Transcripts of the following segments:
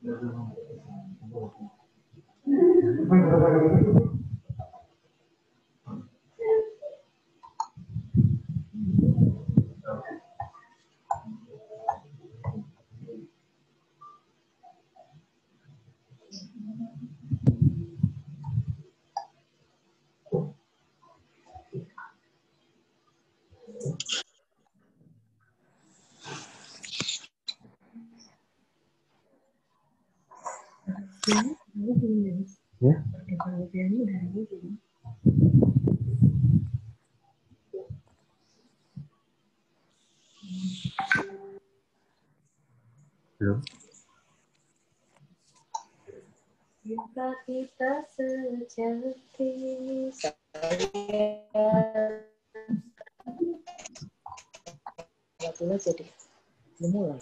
Ya. Belum. Cinta kita sejati saya jadi dimulai.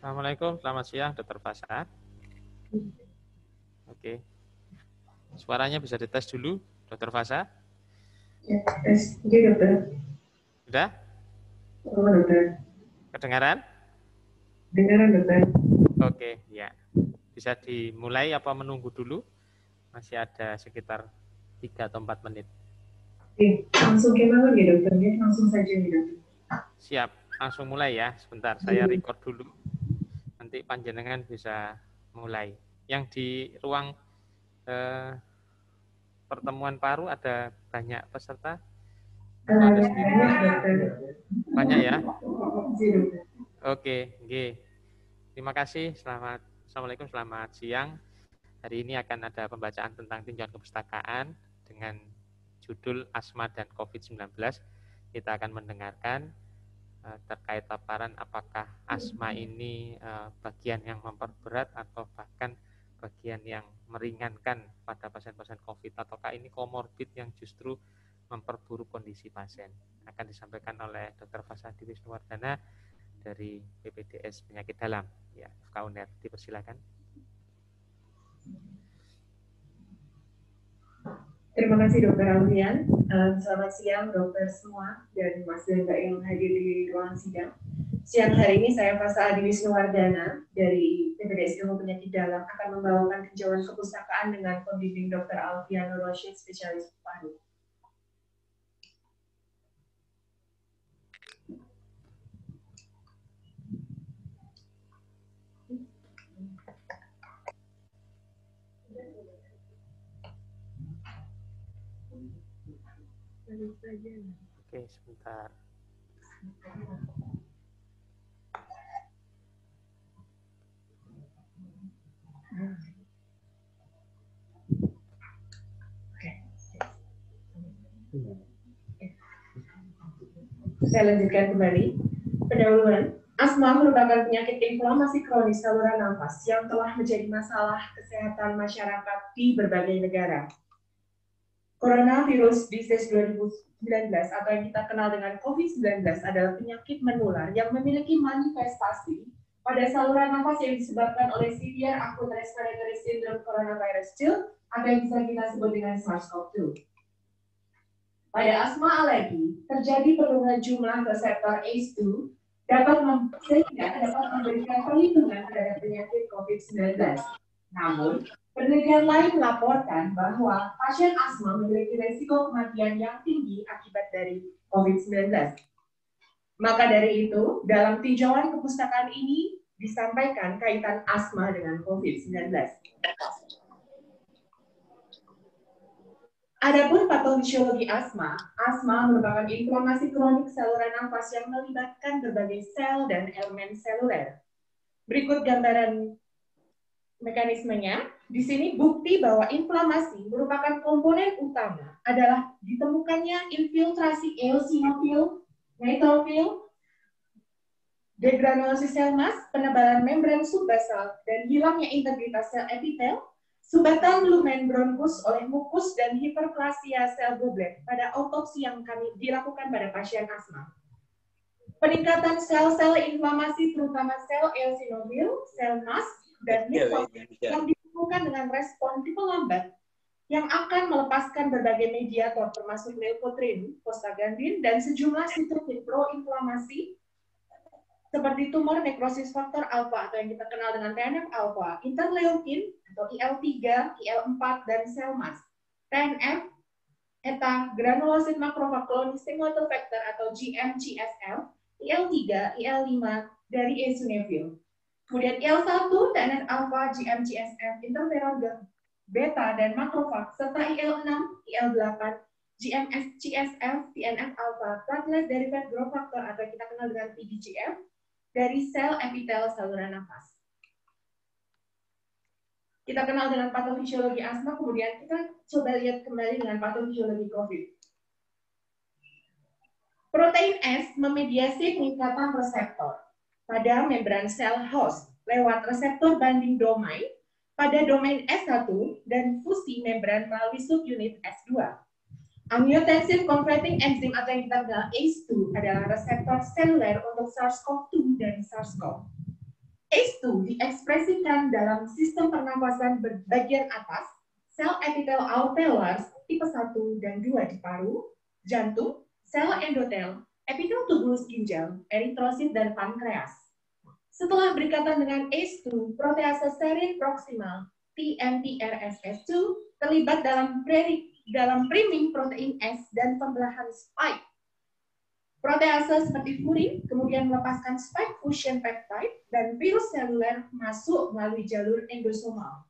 Assalamualaikum, selamat siang, Dr. Fasa. Oke, suaranya bisa dites dulu, Dr. Fasa. Ya, tes. Oke, dokter. Sudah? Oh, dokter. Kedengaran? Dengaran, dokter. Oke, ya. Bisa dimulai apa menunggu dulu? Masih ada sekitar 3 atau 4 menit. Oke, langsung kemana ya, dokter? Ya, langsung saja nih, dokter. Siap, langsung mulai ya. Sebentar, saya record dulu. Nanti panjenengan bisa mulai. Yang di ruang pertemuan paru ada banyak peserta? Ada sedikit? Banyak ya? Oke, G. Terima kasih. Assalamualaikum, selamat siang. Hari ini akan ada pembacaan tentang tinjauan kepustakaan dengan judul Asma dan COVID-19. Kita akan mendengarkan terkait paparan apakah asma ini bagian yang memperberat atau bahkan bagian yang meringankan pada pasien-pasien COVID, ataukah ini komorbid yang justru memperburuk kondisi pasien. Akan disampaikan oleh Dr. Fasa Wisnuwardana dari PPDS Penyakit Dalam, ya, FK UNER. Dipersilakan. Terima kasih, Dokter Alfian. Selamat siang, dokter semua dan Mas dan Mbak yang hadir di ruang sidang. Siang hari ini saya Fasa Wisnuwardana dari PPDS Ilmu Penyakit Dalam akan membawakan tinjauan kepustakaan dengan pembimbing Dr. Alfian Nur-Rasyid, spesialis paru. Oke, sebentar. Saya lanjutkan kembali. Pendahuluan, asma merupakan penyakit inflamasi kronis saluran nafas yang telah menjadi masalah kesehatan masyarakat di berbagai negara. Coronavirus disease 2019 atau yang kita kenal dengan COVID-19 adalah penyakit menular yang memiliki manifestasi pada saluran nafas yang disebabkan oleh severe acute respiratory syndrome coronavirus 2 atau yang bisa kita sebut dengan SARS-CoV-2. Pada asma alergi, terjadi penurunan jumlah reseptor ACE2 sehingga dapat memberikan perlindungan terhadap penyakit COVID-19. Namun, penelitian lain melaporkan bahwa pasien asma memiliki risiko kematian yang tinggi akibat dari COVID-19. Maka dari itu, dalam tinjauan kepustakaan ini disampaikan kaitan asma dengan COVID-19. Adapun patofisiologi asma merupakan inflamasi kronik saluran nafas yang melibatkan berbagai sel dan elemen seluler. Berikut gambaran mekanismenya. Di sini bukti bahwa inflamasi merupakan komponen utama adalah ditemukannya infiltrasi eosinofil, neutrofil, degranulosis sel mas, penebalan membran subbasal, dan hilangnya integritas sel epitel, subatan lumen bronkus oleh mukus dan hiperplasia sel goblet pada autopsi yang kami dilakukan pada pasien asma. Peningkatan sel-sel inflamasi terutama sel eosinofil, sel mas, dan neutrofil yang ditemukan dengan respon tipe lambat yang akan melepaskan berbagai mediator termasuk leukotriene, prostaglandin, dan sejumlah sitokin proinflamasi seperti tumor nekrosis faktor alfa atau yang kita kenal dengan TNF-alfa, interleukin atau IL-3, IL-4, dan sel mas, TNF, eta, granulosit makrofag clone stimulator factor atau GM-CSF, IL-3, IL-5 dari eosinofil. Kemudian IL-1, TNF-alfa, GM-CSF, interferon beta dan makrofag, serta IL-6, IL-8, GM-CSF, TNF-alfa, platelet derivated growth factor atau kita kenal dengan PDGF, dari sel epitel saluran nafas. Kita kenal dengan patofisiologi asma, kemudian kita coba lihat kembali dengan patofisiologi COVID. Protein S memediasi pengikatan reseptor pada membran sel host lewat reseptor banding domain pada domain S1 dan fusi membran melalui subunit S2. Angiotensin converting enzim atau yang kita kenal ACE2 adalah reseptor seluler untuk SARS-CoV-2 dan SARS-CoV. ACE2 diekspresikan dalam sistem pernafasan bagian atas, sel epitel alveolar tipe 1 dan 2 di paru, jantung, sel endotel, epitel tubulus ginjal, eritrosit, dan pankreas. Setelah berikatan dengan ACE2, protease serin proksimal TMPRSS2 terlibat dalam priming protein S dan pembelahan spike. Protease seperti furin kemudian melepaskan spike fusion peptide dan virus seluler masuk melalui jalur endosomal.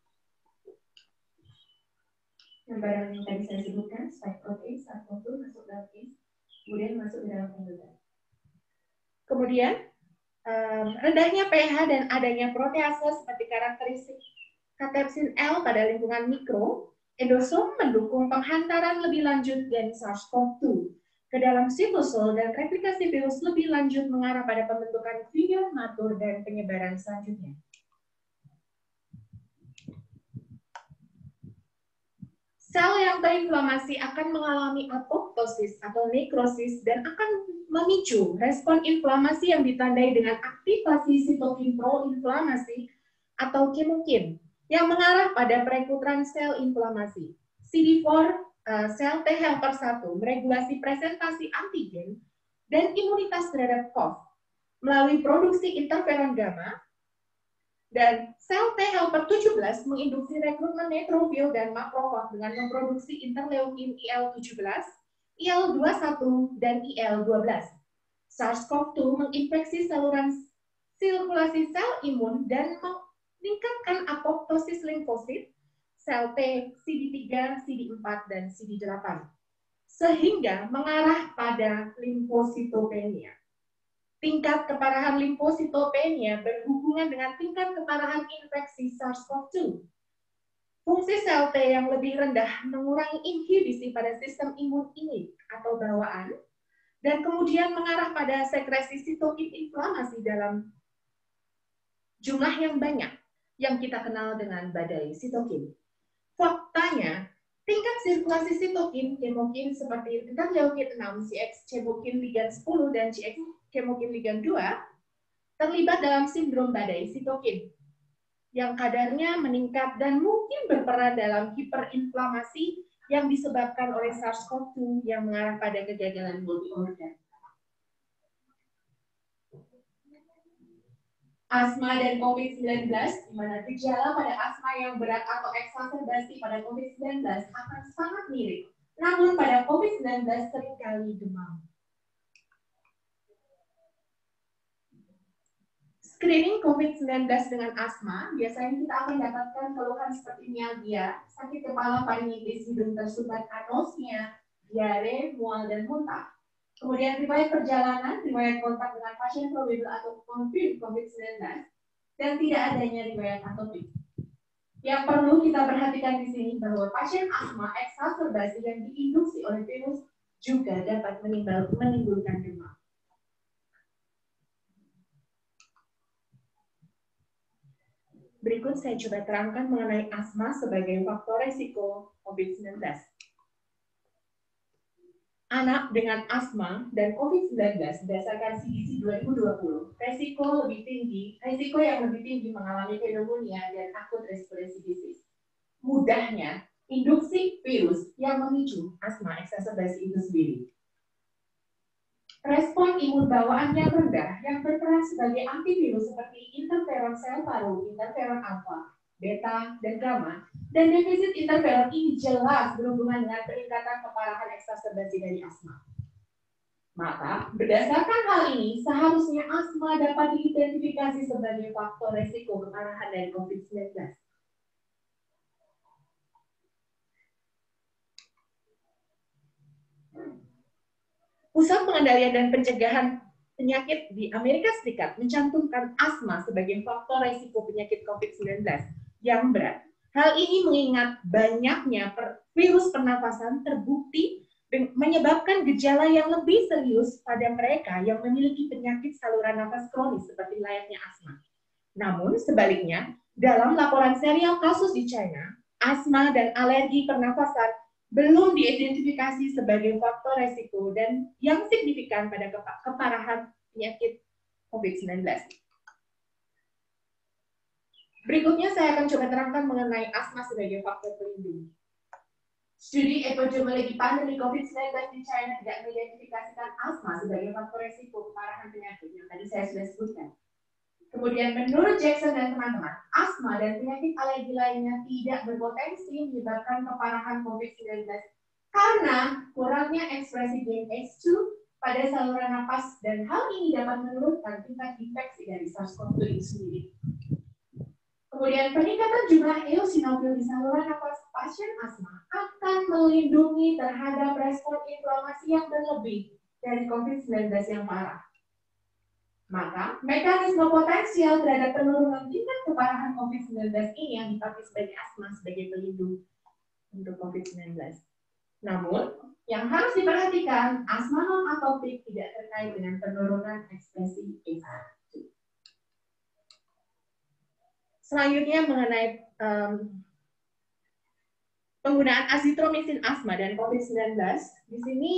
Gambaran yang tadi saya sebutkan, spike protein, SARS-CoV-2 masuk dalam S, kemudian masuk ke dalam endotel. Kemudian, rendahnya pH dan adanya protease seperti karakteristik katepsin L pada lingkungan mikro, endosom mendukung penghantaran lebih lanjut gen SARS-CoV-2 ke dalam sitosol dan replikasi virus lebih lanjut mengarah pada pembentukan virion matur dan penyebaran selanjutnya. Sel yang terinflamasi akan mengalami apoptosis atau nekrosis dan akan memicu respon inflamasi yang ditandai dengan aktivasi sitokin proinflamasi atau kemokin yang mengarah pada perekrutan sel inflamasi. CD4 sel T helper 1 meregulasi presentasi antigen dan imunitas terhadap COVID melalui produksi interferon gamma, dan sel T helper 17 menginduksi rekrutmen neutrofil dan makrofag dengan memproduksi interleukin IL-17, IL-21, dan IL-12. SARS-CoV-2 menginfeksi saluran sirkulasi sel imun dan meningkatkan apoptosis limfosit, sel T, CD3, CD4, dan CD8, sehingga mengarah pada limfositopenia. Tingkat keparahan limfositopenia berhubungan dengan tingkat keparahan infeksi SARS-CoV-2. Fungsi sel T yang lebih rendah mengurangi inhibisi pada sistem imun innate atau bawaan, dan kemudian mengarah pada sekresi sitokin inflamasi dalam jumlah yang banyak, yang kita kenal dengan badai sitokin. Faktanya, tingkat sirkulasi sitokin, kemokin seperti interleukin 6, CX kemokin ligan 10, dan CX kemokin ligan 2, terlibat dalam sindrom badai sitokin yang kadarnya meningkat dan mungkin berperan dalam hiperinflamasi yang disebabkan oleh SARS-CoV-2 yang mengarah pada kegagalan multi-organ. Asma dan COVID-19, di mana gejala pada asma yang berat atau eksaserbasi pada COVID-19 akan sangat mirip. Namun pada COVID-19 seringkali demam. Screening COVID-19 dengan asma, biasanya kita akan dapatkan keluhan seperti mialgia, sakit kepala, faringitis, hidung tersumbat, anosmia, diare, mual, dan muntah. Kemudian riwayat perjalanan, riwayat kontak dengan pasien probable atau confirmed COVID-19, dan tidak adanya riwayat atopik. Yang perlu kita perhatikan di sini bahwa pasien asma eksaserbasi yang diinduksi oleh virus juga dapat menimbulkan demam. Berikut saya coba terangkan mengenai asma sebagai faktor resiko COVID-19. Anak dengan asma dan COVID-19 berdasarkan CDC 2020, resiko yang lebih tinggi mengalami pneumonia dan acute respiratory disease. Mudahnya, induksi virus yang memicu asma eksaserbasi itu sendiri. Respon imun bawaan yang rendah yang berperan sebagai antivirus seperti interferon sel paru, interferon alfa, beta, dan gamma, dan defisit interferon ini jelas berhubungan dengan peningkatan keparahan eksaserbasi dari asma. Maka, berdasarkan hal ini, seharusnya asma dapat diidentifikasi sebagai faktor resiko keparahan dari COVID-19. Pusat Pengendalian dan Pencegahan Penyakit di Amerika Serikat mencantumkan asma sebagai faktor risiko penyakit COVID-19 yang berat. Hal ini mengingat banyaknya virus pernapasan terbukti menyebabkan gejala yang lebih serius pada mereka yang memiliki penyakit saluran nafas kronis seperti layaknya asma. Namun sebaliknya, dalam laporan serial kasus di China, asma dan alergi pernapasan belum diidentifikasi sebagai faktor resiko dan yang signifikan pada keparahan penyakit COVID-19. Berikutnya saya akan coba terangkan mengenai asma sebagai faktor pelindung. Studi epidemiologi pandemi COVID-19 di China tidak mengidentifikasikan asma sebagai faktor resiko keparahan penyakit yang tadi saya sudah sebutkan. Kemudian menurut Jackson dan teman-teman, asma dan penyakit alergi lainnya tidak berpotensi menyebabkan keparahan COVID-19 karena kurangnya ekspresi gen H2 pada saluran napas dan hal ini dapat menurunkan tingkat infeksi dari SARS-CoV-2 itu sendiri. Kemudian peningkatan jumlah eosinofil di saluran napas pasien asma akan melindungi terhadap respon inflamasi yang berlebih dari COVID-19 yang parah. Maka, mekanisme potensial terhadap penurunan tingkat keparahan COVID-19 ini yang dipakai sebagai asma sebagai pelindung untuk COVID-19. Namun, yang harus diperhatikan, asma non-atopik tidak terkait dengan penurunan ekspresi H2. Selanjutnya mengenai penggunaan azitromisin asma dan COVID-19, di sini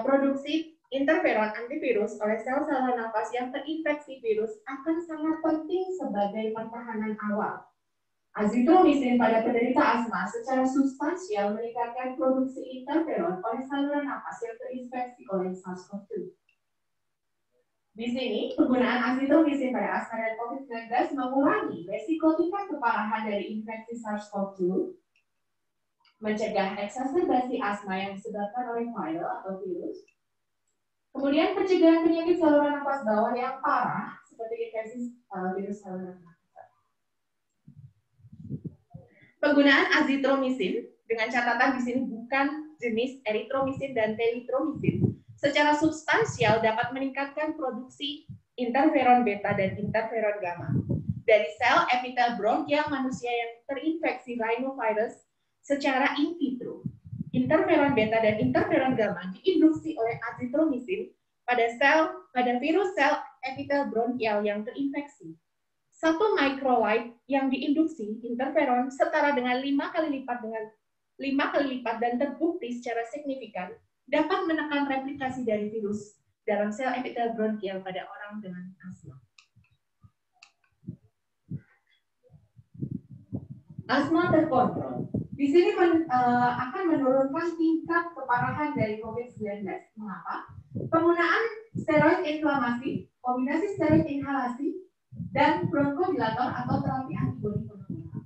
produksi interferon antivirus oleh sel-sel nafas yang terinfeksi virus akan sangat penting sebagai pertahanan awal. Azitromisin pada penderita asma secara substansial meningkatkan produksi interferon oleh saluran nafas yang terinfeksi oleh SARS-CoV-2. Di sini, penggunaan azitromisin pada asma dan COVID-19 mengurangi resiko tingkat keparahan dari infeksi SARS-CoV-2, mencegah eksaserbasi asma yang disebabkan oleh viral atau virus, kemudian pencegahan penyakit saluran nafas bawah yang parah seperti infeksi virus saluran nafas. Penggunaan azitromisin dengan catatan di sini bukan jenis eritromisin dan telitromisin secara substansial dapat meningkatkan produksi interferon beta dan interferon gamma dari sel epitel bronkial manusia yang terinfeksi rhinovirus secara in vitro. Interferon beta dan interferon gamma diinduksi oleh azitromisin pada virus sel epitel bronkial yang terinfeksi. 1 microlite yang diinduksi interferon setara dengan 5 kali lipat dan terbukti secara signifikan dapat menekan replikasi dari virus dalam sel epitel bronkial pada orang dengan asma. Asma terkontrol. Di sini akan menurunkan tingkat keparahan dari COVID-19. Mengapa? Penggunaan steroid inflamasi, kombinasi steroid inhalasi, dan bronchodilator atau terapi antibodi penurun.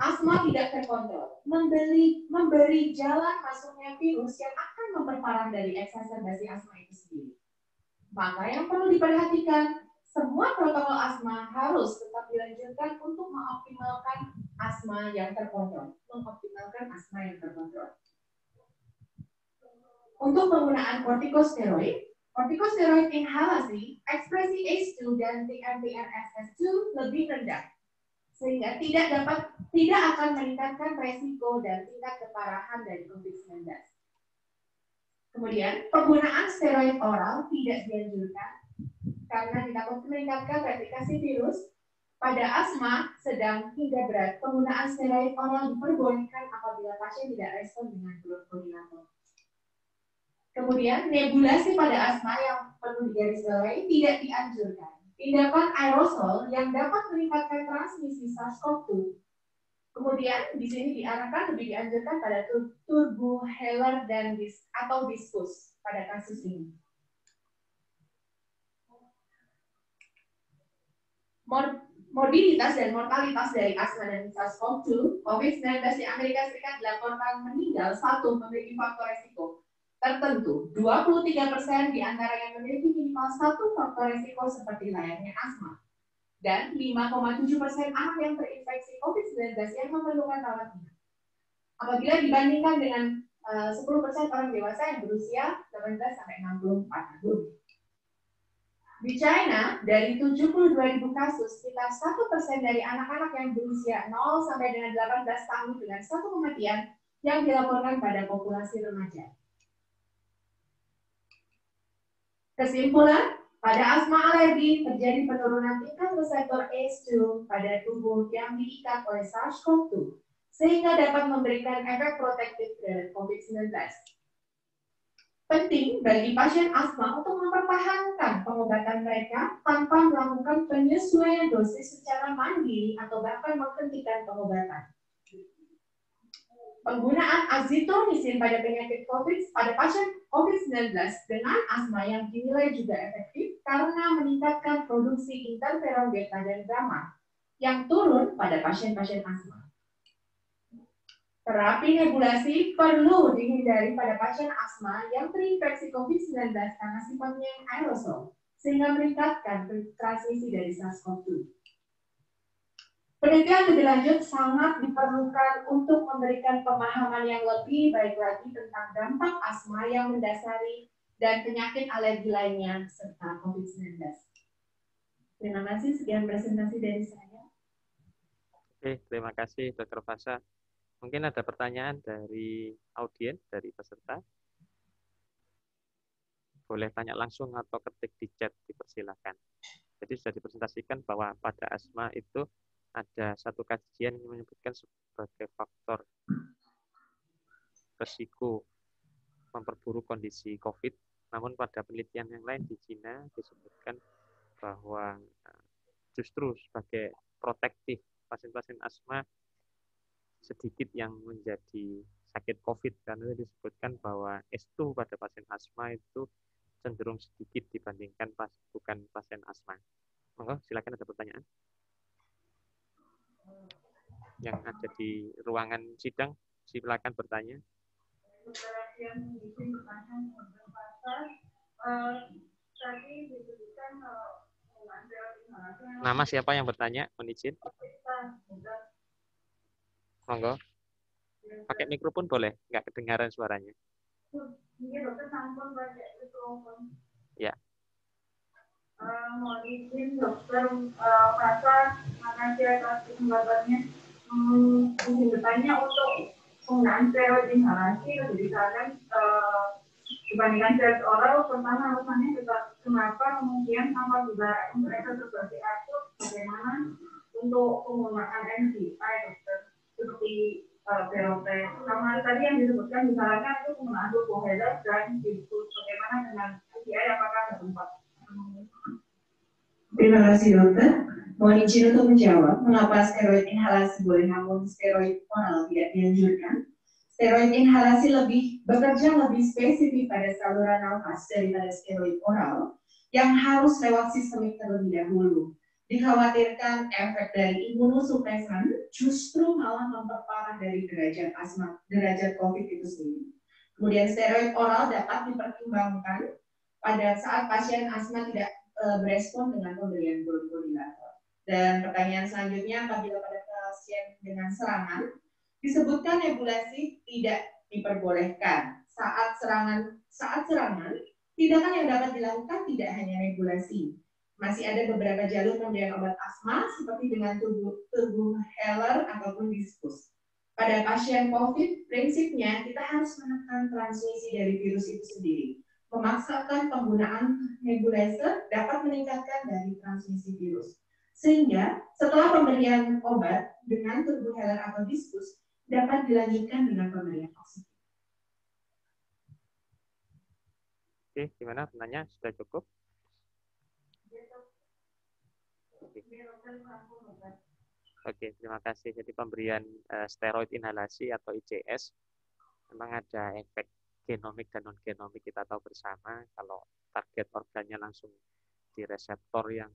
Asma tidak terkontrol, memberi jalan masuknya virus yang akan memperparah dari eksaserbasi asma itu sendiri. Maka yang perlu diperhatikan, semua protokol asma harus tetap dilanjutkan untuk mengoptimalkan asma yang terkontrol. Untuk penggunaan kortikosteroid inhalasi, ekspresi ACE2 dan TMPRSS2 lebih rendah, sehingga tidak akan meningkatkan resiko dan tingkat keparahan dari COVID-19. Kemudian, penggunaan steroid oral tidak dianjurkan karena dapat meningkatkan replikasi virus. Pada asma sedang hingga berat, penggunaan steroid oral diperbolehkan apabila pasien tidak respon dengan bronchodilator. Kemudian, nebulasi pada asma yang perlu digarisbawahi tidak dianjurkan. Tindakan aerosol yang dapat meningkatkan transmisi SARS-CoV-2. Kemudian di sini diarahkan lebih dianjurkan pada turbohaler dan atau diskus pada kasus ini. Morbiditas dan mortalitas dari asma dan SARS-CoV-2, COVID-19 di Amerika Serikat dilaporkan meninggal satu memiliki faktor resiko tertentu. 23% di antaranya memiliki minimal satu faktor resiko seperti layaknya asma. Dan 5,7% anak yang terinfeksi COVID-19 yang memerlukan rawat inap. Apabila dibandingkan dengan 10% orang dewasa yang berusia 18 sampai 64 tahun. Di China, dari 72.000 kasus, sekitar 1% dari anak-anak yang berusia 0 sampai dengan 18 tahun dengan satu kematian yang dilaporkan pada populasi remaja. Kesimpulan, pada asma alergi terjadi penurunan tingkat reseptor ACE2 pada tubuh yang diikat oleh SARS-CoV-2, sehingga dapat memberikan efek protektif terhadap COVID-19. Penting bagi pasien asma untuk mempertahankan pengobatan mereka tanpa melakukan penyesuaian dosis secara mandiri atau bahkan menghentikan pengobatan. Penggunaan azithromycin pada penyakit pada pasien COVID-19 dengan asma yang dinilai juga efektif karena meningkatkan produksi interferon beta dan gamma yang turun pada pasien-pasien asma. Terapi nebulasi perlu dihindari pada pasien asma yang terinfeksi COVID-19 karena sifatnya yang aerosol, sehingga meningkatkan transmisi dari SARS-CoV-2. Penelitian lebih lanjut sangat diperlukan untuk memberikan pemahaman yang lebih baik lagi tentang dampak asma yang mendasari dan penyakit alergi lainnya serta COVID-19. Terima kasih, sekian presentasi dari saya. Oke, terima kasih Dr. Fasa. Mungkin ada pertanyaan dari audiens, dari peserta. Boleh tanya langsung atau ketik di chat, dipersilakan. Jadi sudah dipresentasikan bahwa pada asma itu ada satu kajian yang menyebutkan sebagai faktor risiko memperburuk kondisi COVID. Namun pada penelitian yang lain di Cina disebutkan bahwa justru sebagai protektif pasien-pasien asma sedikit yang menjadi sakit COVID, karena disebutkan bahwa S2 pada pasien asma itu cenderung sedikit dibandingkan bukan pasien asma. Monggo, silakan ada pertanyaan. Yang ada di ruangan sidang, silakan bertanya. Nama siapa yang bertanya? Mohon izin. Monggo. Pakai mikrofon boleh? Nggak kedengaran suaranya. Ya. Mohon izin dokter Fasa, makasih atas kesempatannya. Mungkin bertanya untuk penggunaan steroid inhalasi lebih disarankan dibandingkan steroid oral. Pertama alasannya kenapa kemudian apabila mereka seperti akut, bagaimana untuk penggunaan NCI dokter seperti PLT. Karena tadi yang disebutkan misalnya itu penggunaan turbohaler dan diskus. Bagaimana dengan NCI, apakah ada tempat? Terima kasih dokter. Mohon izin untuk menjawab mengapa steroid inhalasi boleh namun steroid oral tidak dianjurkan. Steroid inhalasi bekerja lebih spesifik pada saluran nafas daripada steroid oral yang harus lewat sistemik terlebih dahulu. Dikhawatirkan efek dari imunosupresan justru malah memperparah dari derajat COVID itu sendiri. Kemudian steroid oral dapat dipertimbangkan pada saat pasien asma tidak berespon dengan pemberian bronchodilator. Dan pertanyaan selanjutnya, apabila pada pasien dengan serangan, disebutkan nebulasi tidak diperbolehkan. Saat serangan, tindakan yang dapat dilakukan tidak hanya nebulasi. Masih ada beberapa jalur pemberian obat asma seperti dengan tubuh Heller ataupun diskus. Pada pasien COVID, prinsipnya kita harus menekan transmisi dari virus itu sendiri. Memaksakan penggunaan nebulizer dapat meningkatkan dari transmisi virus. Sehingga setelah pemberian obat dengan tubuh Heller atau diskus dapat dilanjutkan dengan pemberian oksigen. Oke, gimana penanya? Sudah cukup? Oke, terima kasih. Jadi pemberian steroid inhalasi atau ICS memang ada efek genomik dan non-genomik, kita tahu bersama. Kalau target organnya langsung di reseptor yang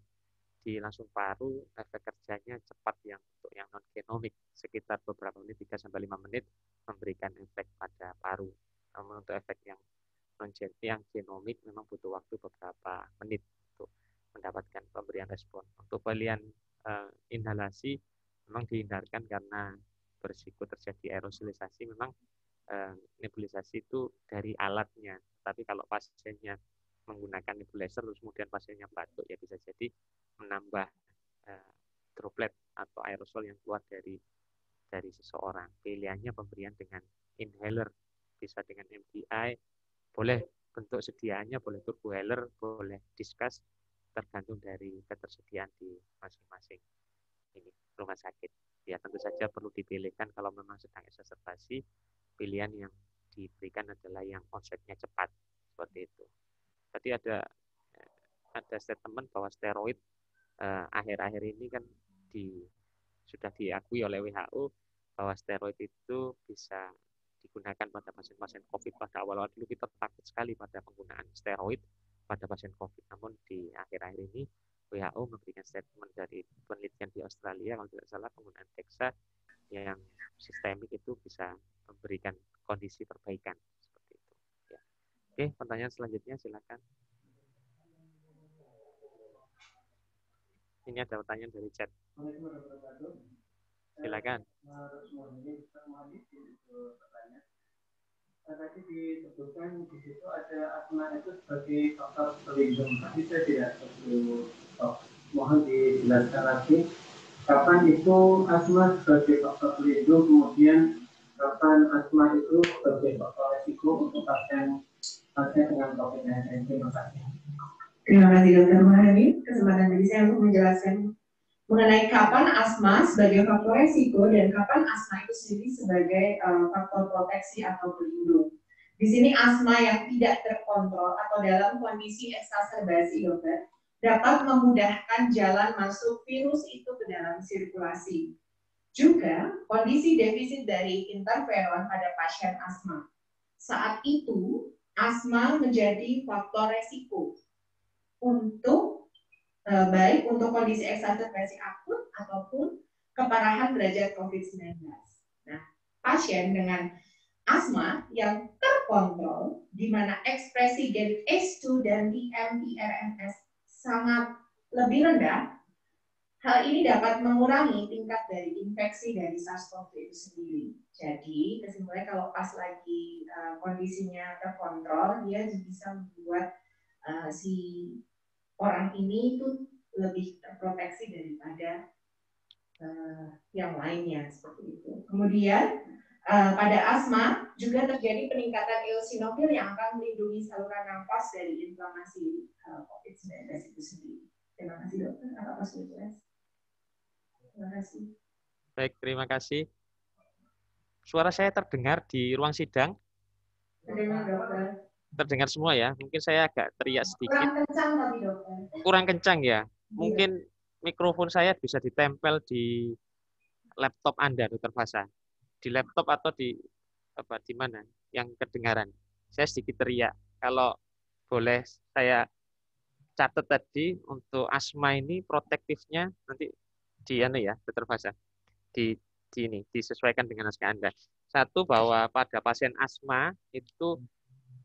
di langsung paru, efek kerjanya cepat yang untuk yang non-genomik, sekitar beberapa menit, 3-5 menit, memberikan efek pada paru. Namun untuk efek yang genomik memang butuh waktu beberapa menit untuk mendapatkan pemberian respon. Untuk pemberian inhalasi memang dihindarkan karena berisiko terjadi aerosolisasi. Memang nebulisasi itu dari alatnya, tapi kalau pasiennya menggunakan nebulizer terus kemudian pasiennya batuk, ya bisa jadi menambah droplet atau aerosol yang keluar dari seseorang. Pilihannya pemberian dengan inhaler, bisa dengan MDI, boleh bentuk sediaannya, boleh turbo Heller, boleh diskus, tergantung dari ketersediaan di masing-masing ini rumah sakit. Ya tentu saja perlu dipilihkan kalau memang sedang exacerbasi, pilihan yang diberikan adalah yang onsetnya cepat, seperti itu. Tadi ada statement bahwa steroid akhir-akhir ini kan sudah diakui oleh WHO bahwa steroid itu bisa digunakan pada pasien-pasien COVID. Pada awal-awal dulu kita takut sekali pada penggunaan steroid pada pasien COVID. Namun di akhir-akhir ini WHO memberikan statement dari penelitian di Australia, kalau tidak salah penggunaan Dexa yang sistemik itu bisa memberikan kondisi perbaikan seperti itu. Ya. Oke, pertanyaan selanjutnya silakan. Ini ada pertanyaan dari chat. Silakan. Tadi disebutkan di situ ada asma itu sebagai faktor pelindung, tapi saya tidak perlu mohon dijelaskan lagi kapan itu asma sebagai faktor pelindung, kemudian kapan asma itu sebagai faktor risiko untuk pasien dengan COVID-19. Terima kasih. Terima kasih Dr. Mahani. Kesempatan bagi saya untuk menjelaskan mengenai kapan asma sebagai faktor resiko dan kapan asma itu sendiri sebagai faktor proteksi atau pelindung. Di sini asma yang tidak terkontrol atau dalam kondisi eksaserbasi, dokter, dapat memudahkan jalan masuk virus itu ke dalam sirkulasi. Juga kondisi defisit dari interferon pada pasien asma. Saat itu asma menjadi faktor resiko untuk baik untuk kondisi eksaserbasi akut ataupun keparahan derajat COVID-19. Nah, pasien dengan asma yang terkontrol, di mana ekspresi gen ACE2 dan DMPRNS sangat lebih rendah, hal ini dapat mengurangi tingkat dari infeksi dari SARS-CoV itu sendiri. Jadi, kesimpulannya kalau pas lagi kondisinya terkontrol, dia bisa membuat si orang ini itu lebih terproteksi daripada yang lainnya seperti itu. Kemudian pada asma juga terjadi peningkatan eosinofil yang akan melindungi saluran nafas dari inflamasi COVID-19 itu sendiri. Terima kasih dokter. Apa jelas? Terima kasih. Baik, terima kasih. Suara saya terdengar di ruang sidang? Terdengar dokter. Terdengar semua ya? Mungkin saya agak teriak sedikit. Kurang kencang tapi dokter. Kurang kencang ya? Mungkin mikrofon saya bisa ditempel di laptop Anda, Dr. Fasa. Di laptop atau di mana yang kedengaran. Saya sedikit teriak. Kalau boleh saya catat tadi untuk asma ini protektifnya nanti ya, Dr. Fasa. Di ini disesuaikan dengan naskah Anda. Satu, bahwa pada pasien asma itu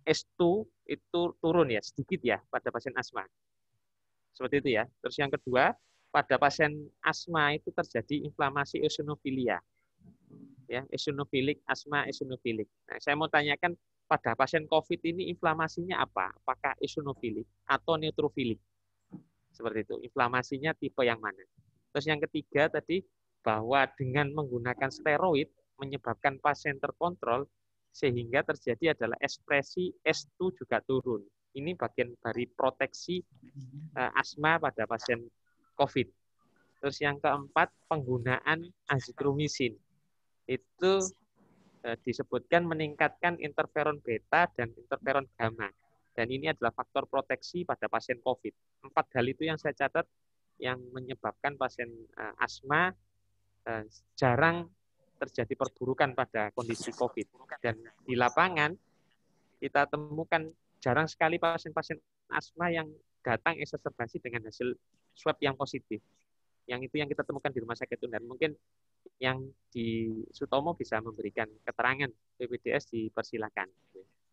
S2 itu turun ya, sedikit ya pada pasien asma. Seperti itu ya. Terus yang kedua, pada pasien asma itu terjadi inflamasi eosinofilia. Ya, eosinofilik, asma eosinofilik. Nah, saya mau tanyakan pada pasien COVID ini inflamasinya apa? Apakah eosinofilik atau neutrofilik? Seperti itu. Inflamasinya tipe yang mana? Terus yang ketiga tadi, bahwa dengan menggunakan steroid menyebabkan pasien terkontrol sehingga terjadi adalah ekspresi S2 juga turun. Ini bagian dari proteksi asma pada pasien COVID. Terus yang keempat, penggunaan azitromisin. Itu disebutkan meningkatkan interferon beta dan interferon gamma. Dan ini adalah faktor proteksi pada pasien COVID. 4 hal itu yang saya catat yang menyebabkan pasien asma jarang terjadi perburukan pada kondisi COVID. Dan di lapangan kita temukan jarang sekali pasien-pasien asma yang datang eksaserbasi dengan hasil swab yang positif. Yang itu yang kita temukan di Rumah Sakit UNER. Mungkin yang di Sutomo bisa memberikan keterangan, PPDS dipersilakan.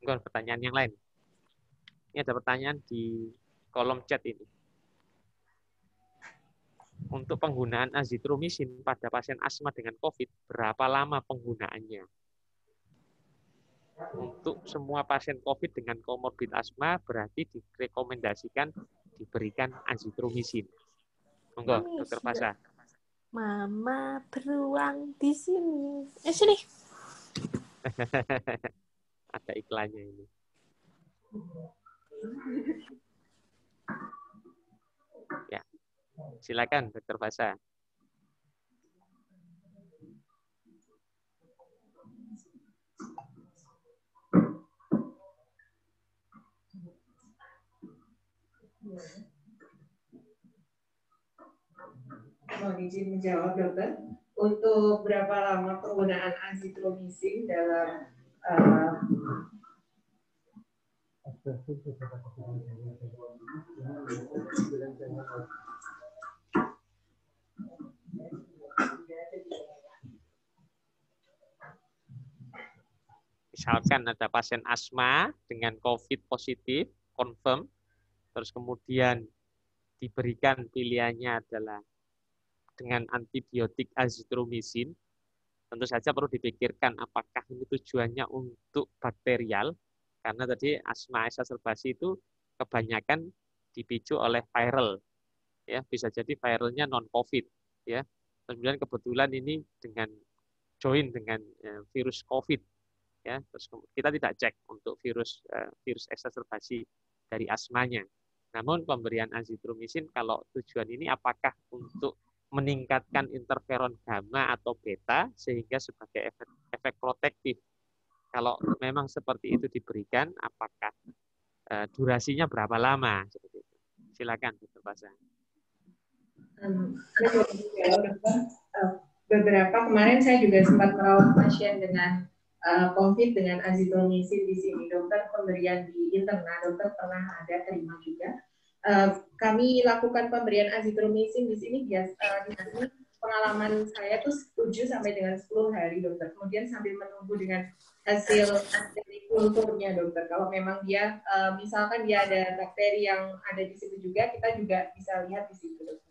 Mungkin pertanyaan yang lain. Ini ada pertanyaan di kolom chat ini. Untuk penggunaan azitromisin pada pasien asma dengan COVID, berapa lama penggunaannya? Untuk semua pasien COVID dengan komorbid asma berarti direkomendasikan diberikan azitromisin. Monggo, Dr. Fasa. Mama beruang di sini. Sini. Ada iklannya ini. Ya, silakan, Dr. Fasa. Mohon izin menjawab, dokter. Untuk berapa lama penggunaan azitromisin dalam misalkan ada pasien asma dengan COVID positif, confirm, terus kemudian diberikan pilihannya adalah dengan antibiotik azitromisin, tentu saja perlu dipikirkan apakah ini tujuannya untuk bakterial, karena tadi asma eksaserbasi itu kebanyakan dipicu oleh viral, ya bisa jadi viralnya non COVID, ya. Kemudian kebetulan ini dengan join dengan virus COVID, ya. Terus kita tidak cek untuk virus eksaserbasi dari asmanya. Namun pemberian azitromisin kalau tujuan ini apakah untuk meningkatkan interferon gamma atau beta sehingga sebagai efek protektif. Kalau memang seperti itu diberikan, apakah durasinya berapa lama? Seperti itu. Silakan, Dr. Fasa. Beberapa kemarin saya juga sempat merawat pasien dengan COVID dengan azitromisin di sini. Dokter pemberian di internal, dokter pernah ada terima juga. Kami lakukan pemberian azitromisin di sini di sini pengalaman saya tuh 7 sampai dengan 10 hari, dokter. Kemudian sambil menunggu dengan hasil dari kulturnya, dokter. Kalau memang dia misalkan dia ada bakteri yang ada di situ juga, kita juga bisa lihat di situ, dokter.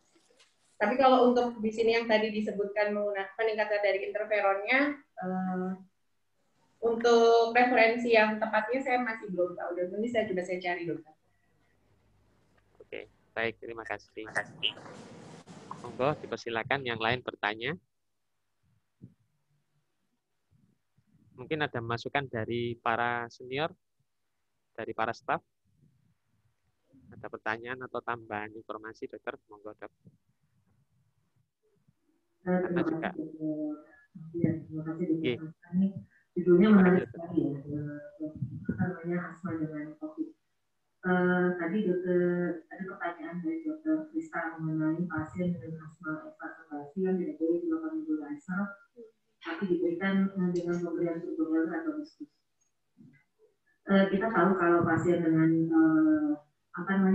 Tapi kalau untuk di sini yang tadi disebutkan menggunakan peningkatan dari interferonnya, untuk referensi yang tepatnya saya masih belum tahu. Dan nanti saya coba cari, dokter. Oke, baik, terima kasih. Monggo, dipersilakan yang lain bertanya. Mungkin ada masukan dari para senior, dari para staf. Ada pertanyaan atau tambahan informasi, dokter? Monggo, dok. Karena juga. Terima kasih, dokter. Ini judulnya menarik sekali ya, namanya asma dengan COVID. Tadi dokter ada pertanyaan dari dokter Krista mengenai pasien dengan nasal, tapi diberikan dengan pemberian turboheller atau diskus. Kita tahu kalau pasien dengan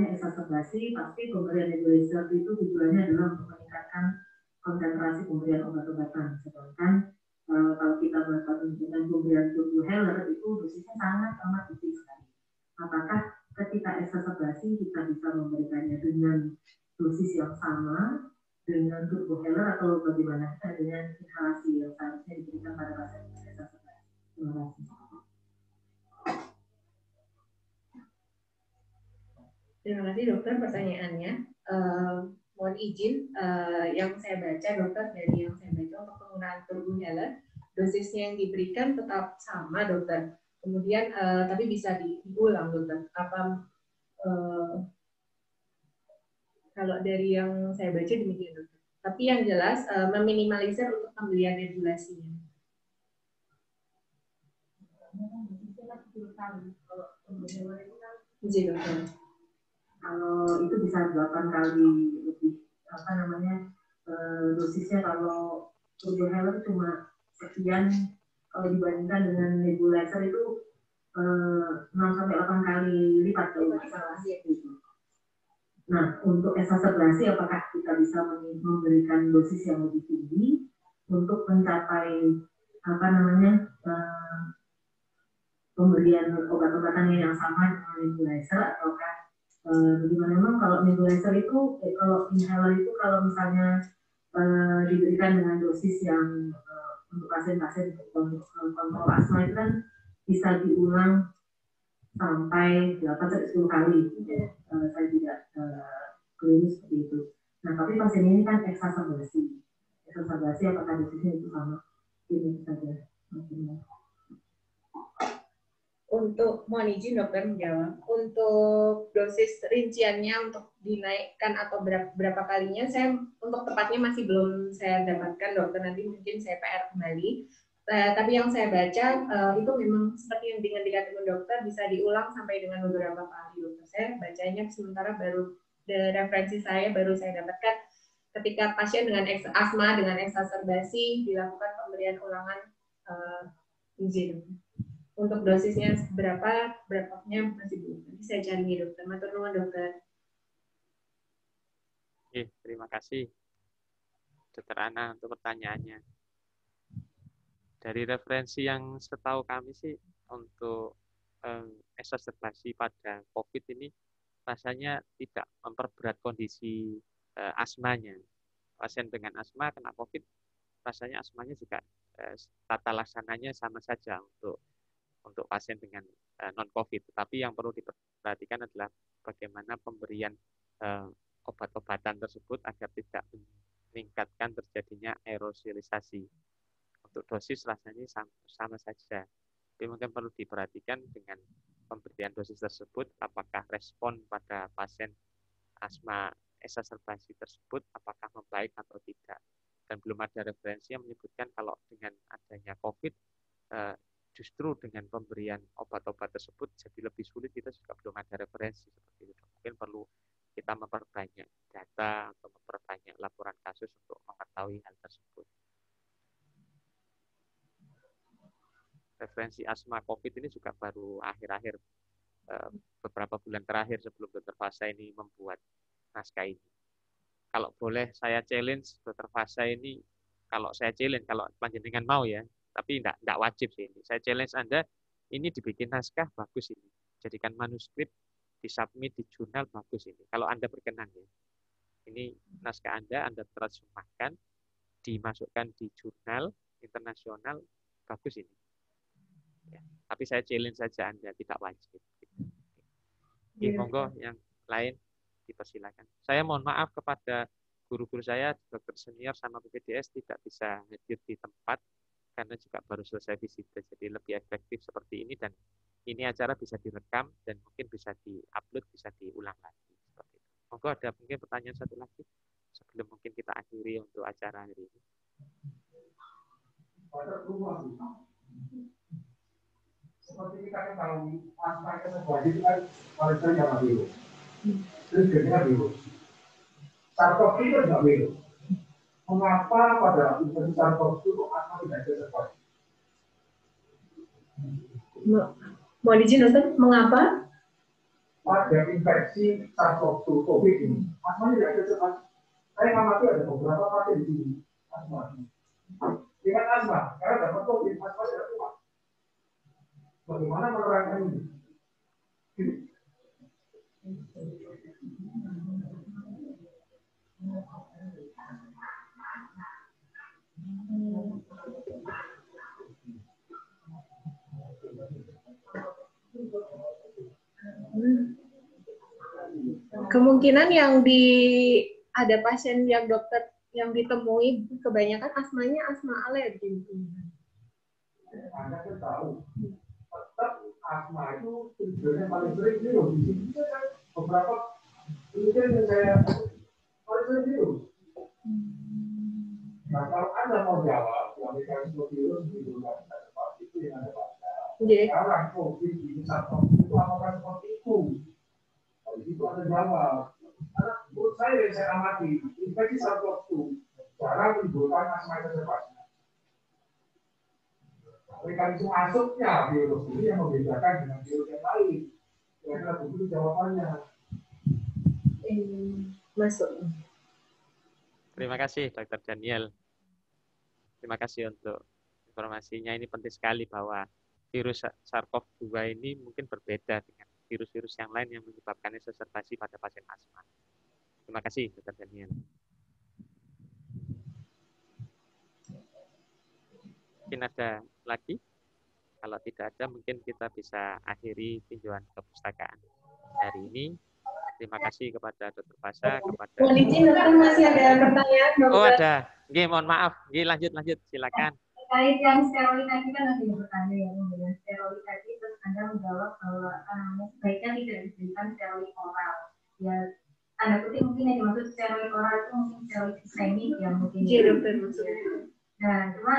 exacerbasi, pasti pemberian nebulizer itu tujuannya adalah untuk meningkatkan konsentrasi pemberian obat-obatan. Sedangkan kalau kita melakukan dengan pemberian turboheller itu dosisnya sangat kecil sekali. Apakah ketika exacerbasi kita bisa memberikannya dengan dosis yang sama dengan turboheller atau bagaimana dengan inhalasi yang seharusnya diberikan pada pasien exacerbasi? Terima kasih. Terima kasih dokter pertanyaannya. Mohon izin yang saya baca dokter, dari yang saya baca untuk penggunaan turboheller dosisnya yang diberikan tetap sama dokter. Kemudian tapi bisa diulang dokter. Kalau dari yang saya baca demikian dokter. Tapi yang jelas meminimalisir untuk pembelian regulasinya. Iya dokter. Kalau itu bisa 8 kali lebih dosisnya. Kalau turboheller cuma sekian, kalau dibandingkan dengan nebulizer itu 6-8 kali lipat kalau nggak salah gitu. Nah, untuk exacerbasi apakah kita bisa memberikan dosis yang lebih tinggi untuk mencapai pemberian obat-obatan yang sama dengan nebulizer, ataukah bagaimana? Memang kalau nebulizer itu, kalau inhaler itu kalau misalnya diberikan dengan dosis yang untuk pasien-pasien kontrol asma itu kan bisa diulang sampai 8-10 kali. Saya tidak keliru seperti itu. Nah, tapi pasien ini kan exacerbasi. Exacerbasi apakah dosisnya itu sama? Ini saja. Untuk mohon izin dokter menjawab, untuk dosis rinciannya untuk dinaikkan atau berapa kalinya, saya untuk tepatnya masih belum saya dapatkan dokter, nanti mungkin saya PR kembali. Tapi yang saya baca itu memang seperti yang dengan dikatakan dokter bisa diulang sampai dengan beberapa kali dokter. Saya bacanya sementara baru referensi saya baru saya dapatkan ketika pasien dengan asma dengan exacerbasi dilakukan pemberian ulangan izin. Untuk dosisnya berapanya masih belum. Nanti saya cari dokter. Matur nuwun dokter. Oke, terima kasih Dokter Ana untuk pertanyaannya. Dari referensi yang setahu kami sih untuk exacerbasi pada COVID ini rasanya tidak memperberat kondisi asmanya. Pasien dengan asma kena COVID, rasanya asmanya juga tata laksananya sama saja untuk pasien dengan non-COVID. Tetapi yang perlu diperhatikan adalah bagaimana pemberian obat-obatan tersebut agar tidak meningkatkan terjadinya aerosilisasi. Untuk dosis rasanya sama saja. Tapi mungkin perlu diperhatikan dengan pemberian dosis tersebut, apakah respon pada pasien asma exacerbasi tersebut apakah membaik atau tidak. Dan belum ada referensi yang menyebutkan kalau dengan adanya COVID, justru dengan pemberian obat-obat tersebut jadi lebih sulit. Kita juga belum ada referensi seperti itu. Mungkin perlu kita memperbanyak data atau memperbanyak laporan kasus untuk mengetahui hal tersebut. Referensi asma COVID ini juga baru akhir-akhir beberapa bulan terakhir sebelum Dr. Fasa ini membuat naskah ini. Kalau boleh saya challenge Dr. Fasa ini, kalau panjenengan mau ya, tapi tidak wajib sih ini. Saya challenge Anda, ini dibikin naskah bagus ini. Jadikan manuskrip, disubmit di jurnal bagus ini. Kalau Anda berkenan ya. Ini naskah Anda terjemahkan, dimasukkan di jurnal internasional, bagus ini. Ya. Tapi saya challenge saja Anda, tidak wajib. Oke, monggo yang lain dipersilakan. Saya mohon maaf kepada guru-guru saya, dokter senior sama PPDS tidak bisa hadir di tempat karena juga baru selesai visita, jadi lebih efektif seperti ini, dan ini acara bisa direkam dan mungkin bisa di-upload, bisa diulang lagi seperti itu. Monggo ada mungkin pertanyaan satu lagi sebelum mungkin kita akhiri untuk acara hari ini. Seperti kita ketahui, asma exacerbasi itu kan original sama virus. Terus biasanya virus. SARS-CoV itu juga virus. mengapa pada infeksi SARS-CoV itu asma tidak ada terjadi? Mohon izin dokter, mengapa? Pada infeksi SARS-CoV COVID ini, asma tidak ada terjadi. Saya mengamati ada beberapa pasien di sini asma. Dengan asma, karena dapat COVID, asma tidak kuat. Bagaimana menerangkan ini? Kemungkinan yang ada pasien yang dokter yang ditemui kebanyakan asmanya asma alergi. Anda kan tahu, tetap asma itu tujuannya paling sering virus. Di sini kan beberapa penelitian yang saya paling sering virus. Nah, kalau Anda mau jawab, mekanisme virus itu kan seperti itu yang Anda baca. Sekarang COVID ini itu apakah seperti itu? Kalau itu Anda jawab. Karena menurut saya yang saya amati, infeksi SARS-CoV-2 jarang menimbulkan asma exacerbation. Mekanisme masuknya virus ini yang membedakan dengan virus yang lain. Kira-kira begitu jawabannya. Masuk. Terima kasih Dr. Daniel. Terima kasih untuk informasinya. Ini penting sekali bahwa virus SARS-CoV-2 ini mungkin berbeda dengan virus-virus yang lain yang menyebabkan exacerbasi pada pasien asma. Terima kasih Dr. Daniel. Mungkin ada lagi? Kalau tidak ada, mungkin kita bisa akhiri tinjauan kepustakaan hari ini. Terima kasih kepada Dr. Pasha, kepada... Mohon izin, dokter, masih ada pertanyaan, dokter. Oh, ada. Oke, mohon maaf. Oke, lanjut. Silakan. Terkait yang steroid tadi kan ada yang bertanya ya, dengan steroid tadi terus Anda menjawab bahwa sebaiknya tidak diberikan steroid oral. Ya, tanda kutip mungkin yang dimaksud steroid oral itu mungkin steroid sistemik ya mungkin. Iya, dokter, maksudnya. Nah, cuma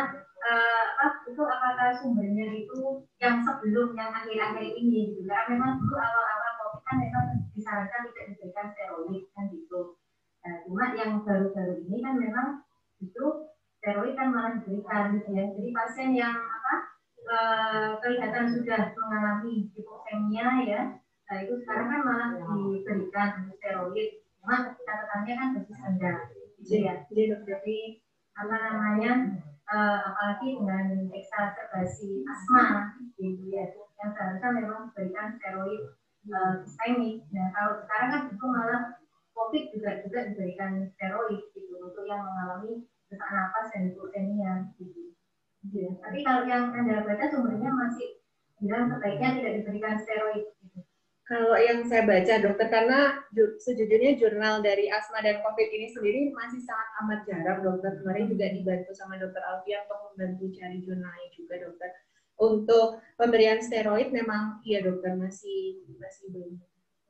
itu apakah sumbernya itu yang sebelum yang akhir-akhir ini gitu kan? Memang dulu awal-awal COVID kan memang disarankan tidak diberikan steroid kan gitu. Nah, cuma yang baru-baru ini kan memang itu steroid kan malah diberikan gitu ya. Jadi pasien yang kelihatan sudah mengalami hipoksemia ya, nah itu sekarang kan malah diberikan steroid. Cuma catatannya kan dosis rendah gitu ya. Jadi apa namanya? Apalagi dengan exacerbasi asma gitu ya, yang seharusnya memang diberikan steroid sistemik. Nah kalau sekarang kan itu malah COVID juga diberikan steroid gitu untuk yang mengalami sesak napas dan hipoksemia gitu. Ya. Tapi kalau yang Anda baca sumbernya masih bilang sebaiknya tidak diberikan steroid gitu. Kalau yang saya baca, dokter, karena sejujurnya jurnal dari asma dan COVID ini sendiri masih sangat amat jarang, dokter. Kemarin juga dibantu sama dokter Alfian untuk membantu cari jurnalnya juga, dokter. Untuk pemberian steroid memang, iya dokter, masih belum.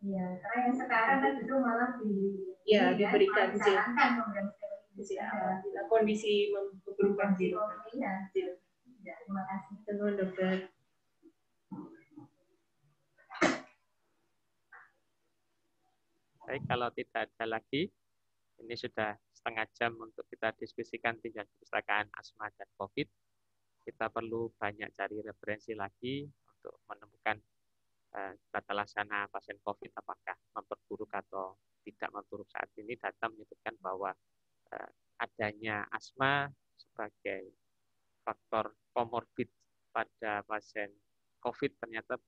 Iya, karena yang sekarang kan itu malah diberikan disarankan pemberian steroid. Bila kondisi memburukkan diri. Iya, terima kasih. Teman dokter. Baik, kalau tidak ada lagi, ini sudah setengah jam untuk kita diskusikan tinjauan kepustakaan asma dan COVID. Kita perlu banyak cari referensi lagi untuk menemukan tata laksana pasien COVID apakah memperburuk atau tidak memperburuk. Saat ini data menyebutkan bahwa adanya asma sebagai faktor komorbid pada pasien COVID ternyata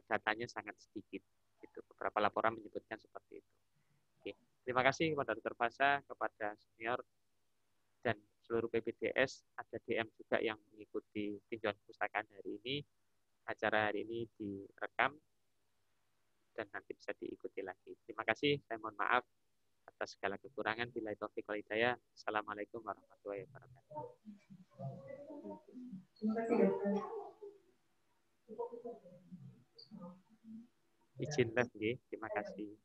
datanya sangat sedikit. Itu beberapa laporan menyebutkan seperti itu. Oke. Terima kasih kepada Dr. Pasha, kepada senior dan seluruh PPDS. Ada DM juga yang mengikuti tinjauan kepustakaan hari ini. Acara hari ini direkam dan nanti bisa diikuti lagi. Terima kasih. Saya mohon maaf atas segala kekurangan. Billahi taufiq wal hidayah. Assalamualaikum warahmatullahi wabarakatuh. Terima kasih dokter. Izin live, terima kasih.